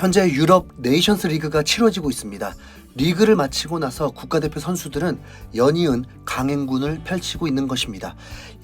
현재 유럽 네이션스 리그가 치러지고 있습니다. 리그를 마치고 나서 국가대표 선수들은 연이은 강행군을 펼치고 있는 것입니다.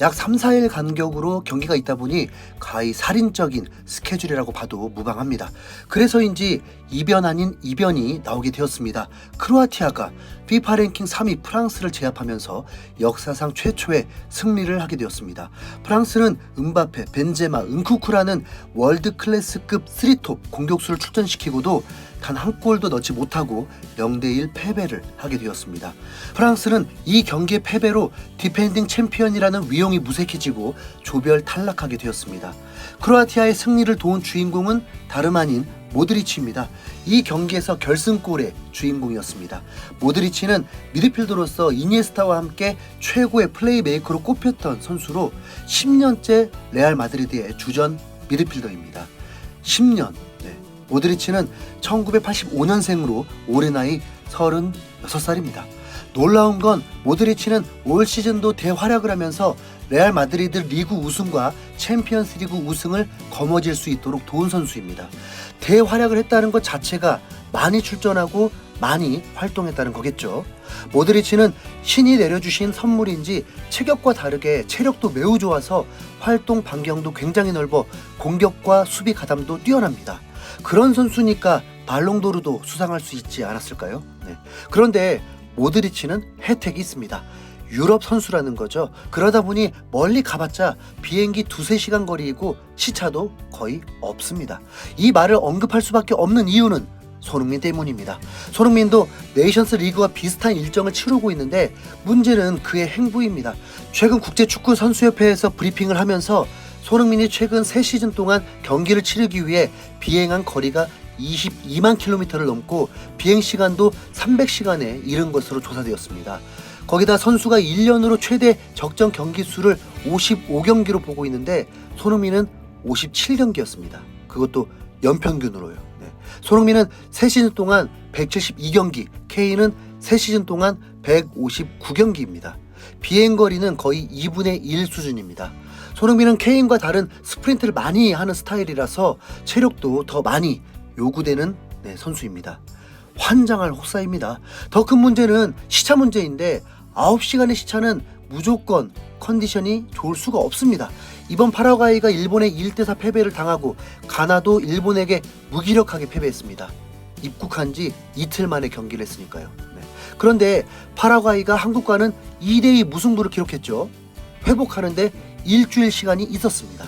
약 3, 4일 간격으로 경기가 있다 보니 가히 살인적인 스케줄이라고 봐도 무방합니다. 그래서인지 이변 아닌 이변이 나오게 되었습니다. 크로아티아가 FIFA 랭킹 3위 프랑스를 제압하면서 역사상 최초의 승리를 하게 되었습니다. 프랑스는 음바페, 벤제마, 은쿠쿠라는 월드 클래스급 3톱 공격수를 출전시키고도 단 한 골도 넣지 못하고 0대1 패배를 하게 되었습니다. 프랑스는 이 경기의 패배로 디펜딩 챔피언이라는 위용이 무색해지고 조별 탈락하게 되었습니다. 크로아티아의 승리를 도운 주인공은 다름 아닌 모드리치입니다. 이 경기에서 결승골의 주인공이었습니다. 모드리치는 미드필더로서 이니에스타와 함께 최고의 플레이메이커로 꼽혔던 선수로 10년째 레알 마드리드의 주전 미드필더입니다. 10년. 모드리치는 1985년생으로 올해 나이 36살입니다. 놀라운 건 모드리치는 올 시즌도 대활약을 하면서 레알 마드리드 리그 우승과 챔피언스 리그 우승을 거머쥘 수 있도록 도운 선수입니다. 대활약을 했다는 것 자체가 많이 출전하고 많이 활동했다는 거겠죠. 모드리치는 신이 내려주신 선물인지 체격과 다르게 체력도 매우 좋아서 활동 반경도 굉장히 넓어 공격과 수비 가담도 뛰어납니다. 그런 선수니까 발롱도르도 수상할 수 있지 않았을까요? 그런데 모드리치는 혜택이 있습니다. 유럽 선수라는 거죠. 그러다 보니 멀리 가봤자 비행기 2-3시간 거리이고 시차도 거의 없습니다. 이 말을 언급할 수밖에 없는 이유는 손흥민 때문입니다. 손흥민도 네이션스 리그와 비슷한 일정을 치르고 있는데 문제는 그의 행보입니다. 최근 국제축구선수협회에서 브리핑을 하면서 손흥민이 최근 3시즌 동안 경기를 치르기 위해 비행한 거리가 22만 킬로미터를 넘고 비행시간도 300시간에 이른 것으로 조사되었습니다. 거기다 선수가 1년으로 최대 적정 경기 수를 55경기로 보고 있는데 손흥민은 57경기였습니다. 그것도 연평균으로요. 손흥민은 3시즌 동안 172경기, 케인은 3시즌 동안 159경기입니다. 비행거리는 거의 2분의 1 수준입니다. 손흥민은 케인과 다른 스프린트를 많이 하는 스타일이라서 체력도 더 많이 요구되는 선수입니다. 환장할 혹사입니다. 더 큰 문제는 시차 문제인데 9시간의 시차는 무조건 컨디션이 좋을 수가 없습니다. 이번 파라과이가 일본에 1대4 패배를 당하고 가나도 일본에게 무기력하게 패배했습니다. 입국한 지 이틀 만에 경기를 했으니까요. 그런데 파라과이가 한국과는 2대2 무승부를 기록했죠. 회복하는데 일주일 시간이 있었습니다.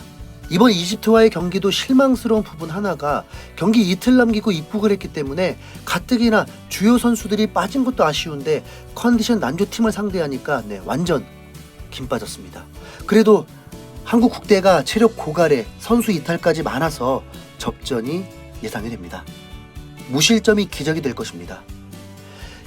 이번 이집트와의 경기도 실망스러운 부분 하나가 경기 이틀 남기고 입국을 했기 때문에 가뜩이나 주요 선수들이 빠진 것도 아쉬운데 컨디션 난조팀을 상대하니까 완전 김 빠졌습니다. 그래도 한국 국대가 체력 고갈에 선수 이탈까지 많아서 접전이 예상이 됩니다. 무실점이 기적이 될 것입니다.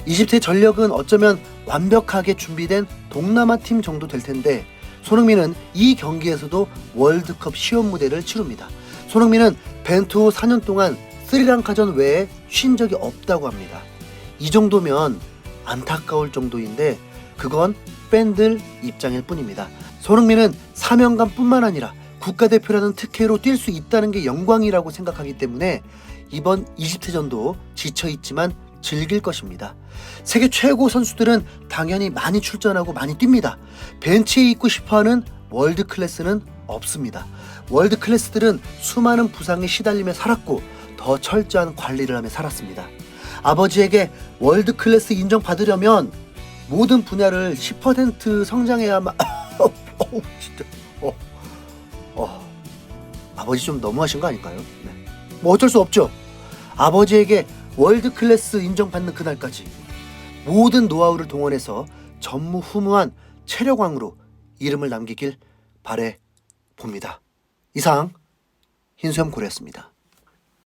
이집트의 전력은 어쩌면 완벽하게 준비된 동남아 팀 정도 될 텐데 손흥민은 이 경기에서도 월드컵 시험 무대를 치릅니다. 손흥민은 벤투 후 4년 동안 스리랑카전 외에 쉰 적이 없다고 합니다. 이 정도면 안타까울 정도인데 그건 팬들 입장일 뿐입니다. 손흥민은 사명감뿐만 아니라 국가대표라는 특혜로 뛸 수 있다는 게 영광이라고 생각하기 때문에 이번 이집트전도 지쳐있지만 즐길 것입니다. 세계 최고 선수들은 당연히 많이 출전하고 많이 뜁니다. 벤치에 있고 싶어하는 월드 클래스는 없습니다. 월드 클래스들은 수많은 부상에 시달리며 살았고 더 철저한 관리를 하며 살았습니다. 아버지에게 월드 클래스 인정받으려면 모든 분야를 10% 성장해야만 진짜 아버지 좀 너무하신 거 아닐까요? 뭐 어쩔 수 없죠. 아버지에게 월드 클래스 인정받는 그날까지 모든 노하우를 동원해서 전무후무한 체력왕으로 이름을 남기길 바래 봅니다. 이상 흰수염 고래였습니다.